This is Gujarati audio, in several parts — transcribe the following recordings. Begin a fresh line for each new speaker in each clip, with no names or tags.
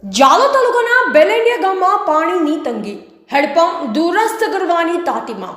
જાલોદ તાલુકાના બેલેન્ડિયા ગામમાં પાણીની તંગી, હેડપંપ દુરસ્ત કરવાની તાતીમાં।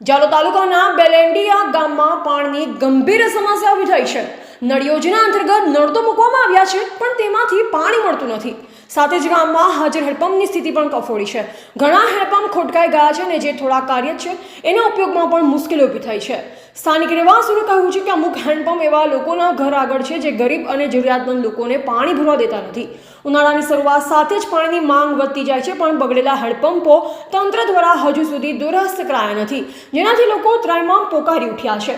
જાલોદ તાલુકાના બેલેન્ડિયા ગામમાં પાણીની ગંભીર સમસ્યા ઊભી થઈ છે। નળ યોજના અંતર્ગત નળ તો મૂકવામાં આવ્યા છે, પણ તેમાંથી પાણી મળતું નથી। સાથે જ ગામમાં હાજર હેડપંપની સ્થિતિ પણ કફોડી છે। ઘણા હેડપંપ ખોટકાઈ ગયા છે અને જે થોડા કાર્યરત છે એના ઉપયોગમાં પણ મુશ્કેલી ઊભી થઈ છે। સ્થાનિક રહેવાસીઓનું કહેવું છે કે અમુક હેન્ડપંપ એવા લોકોના ઘર આગળ છે જે ગરીબ અને જરૂરિયાતમંદ લોકોને પાણી ભરવા દેતા નથી। ઉનાળાની શરૂઆત સાથે જ પાણીની માંગ વધતી જાય છે, પણ બગડેલા હેન્ડપંપો તંત્ર દ્વારા હજુ સુધી દુરસ્ત કરાયા નથી, જેનાથી લોકો ત્રાહિમામ પોકારી ઉઠ્યા છે।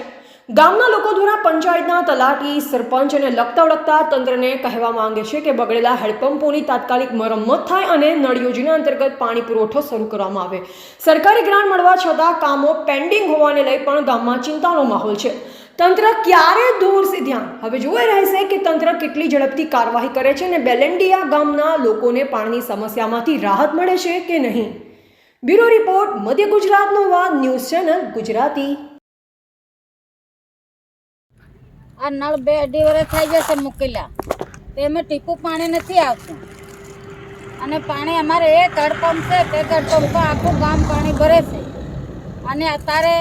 ગામના લોકો દ્વારા પંચાયતના તલાટી, સરપંચ અને લગતા તંત્રને કહેવા માંગે છે કે બગડેલા હેન્ડપંપોની તાત્કાલિક મરમ્મત થાય અને નળ યોજના અંતર્ગત પાણી પુરવઠો શરૂ કરવામાં આવે। સરકારી ગ્રાન્ટ મળવા છતાં કામો પેન્ડિંગ હોવાને લઈ પણ ગામમાં ચિંતાનો માહોલ છે। તંત્ર ક્યારે દોરશે ધ્યાન, હવે જોઈ રહેશે કે તંત્ર કેટલી ઝડપથી કાર્યવાહી કરે છે અને બેલેન્ડિયા ગામના લોકોને પાણીની સમસ્યામાંથી રાહત મળે છે કે નહીં। બ્યુરો રિપોર્ટ, મધ્ય ગુજરાતનો અવાજ, ન્યૂઝ ચેનલ ગુજરાતી।
આ નળ 2-2.5 વર્ષ થઈ જશે મૂકેલા, તેમાં ટીપું પાણી નથી આવતું અને પાણી અમારે એક હેડપંપ છે, તે હેડપંપમાં આખું ગામ પાણી ભરે છે અને અત્યારે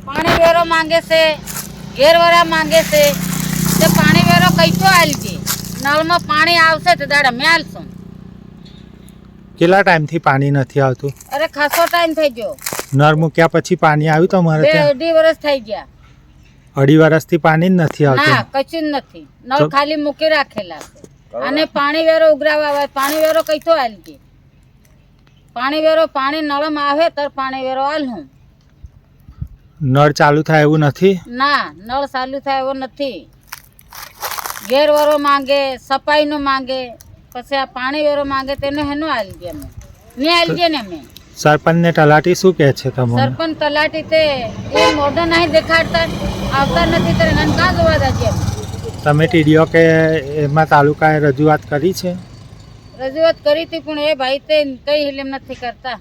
પાણી વેરો માંગે છે, ઘેરવાળા માંગે છે। તે પાણી વેરો કઈતો આલજે, નળમાં પાણી આવશે તો દાડા મેં આલશું।
કેટલા ટાઈમથી પાણી નથી આવતું?
અરે ખાસો ટાઈમ થઈ ગયો।
નળ મૂક્યા પછી પાણી આવ્યું તમારે ત્યાં?
2-2.5 વર્ષ થઈ ગયા।
2.5 વર્ષથી પાણી જ નથી આવતું?
ના, કશું જ નથી, નળ ખાલી મૂકી રાખેલા છે અને પાણી વેરો ઉઘરાવા આવે, પાણી વેરો કઈતો આલજે, પાણી વેરો પાણી નળમાં આવે તો પાણી વેરો આલહું।
નળ ચાલુ થાય એવું નથી?
ના, નળ ચાલુ થાય એવો નથી। ઘેરવાળો માંગે, સફાઈનું માંગે, પછી આ પાણી વેરો માંગે, તેને હેનું આલજે, અમે નહીં આલજે ને અમે।
સરપંચ ને તલાટી શું કહે છે તમને?
સરપંચ તલાટી તે એ મોઢો નહીં દેખાડતા, આવતા નથી, તો એને કાં જોવા દેજે અમે।
તમે ટીડીઓ કે એમાં તાલુકાએ રજૂઆત કરી છે?
રજૂઆત કરી હતી, પણ એ ભાઈ તે કઈ હિલેમ નથી કરતા।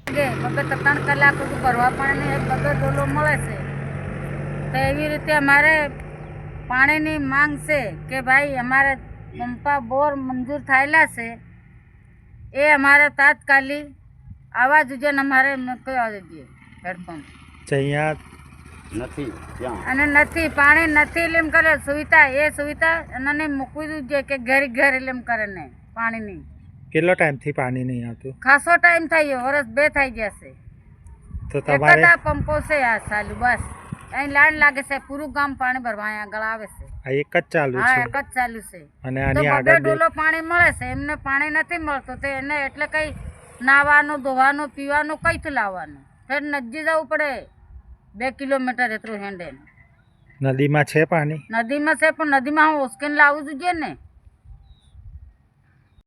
બગર 3 કલાક ભરવા પાણી એક બગર ડોલો મળે છે, તો એવી રીતે અમારે પાણીની માંગ છે કે ભાઈ અમારે પંપા બોર મંજૂર થયેલા છે, એ અમારે તાત્કાલિક આવા જોઈએ, અમારે કયો જોઈએ હેડપંપ
અહીંયા
નથી
અને નથી પાણી નથી એટલે એમ કરે સુવિધા, એ સુવિધા એને મૂકવી જોઈએ કે ઘર એટલે એમ કરે ને પાણીની।
કેટલો ટાઈમથી પાણી નહીં આવતું?
ખાસો ટાઈમ થઈ ગયો, વર્ષ 2 થઈ ગયા છે।
તો તમારે
એક પંપો છે આ ચાલુ, બસ અહીં લાઈન લાગે છે, પૂરું ગામ પાણી ભરવા અહીંયા આગળ આવે છે।
આ એક જ ચાલુ
હા,
છે?
એક જ ચાલુ છે।
અને
તો
આની
બબે
આગળ
ડોલો પાણી મળે છે, એમને પાણી નથી મળતું, તો એને એટલે કઈ નાવાનું, ધોવાનું, પીવાનું કઈથી લાવવાનું? ફેર નજી જવું પડે 2 કિલોમીટર એટલું હેંડે।
નદીમાં છે પાણી?
નદીમાં છે, પણ નદીમાં હું ઉશ્કેન લાવવું જોઈએ ને।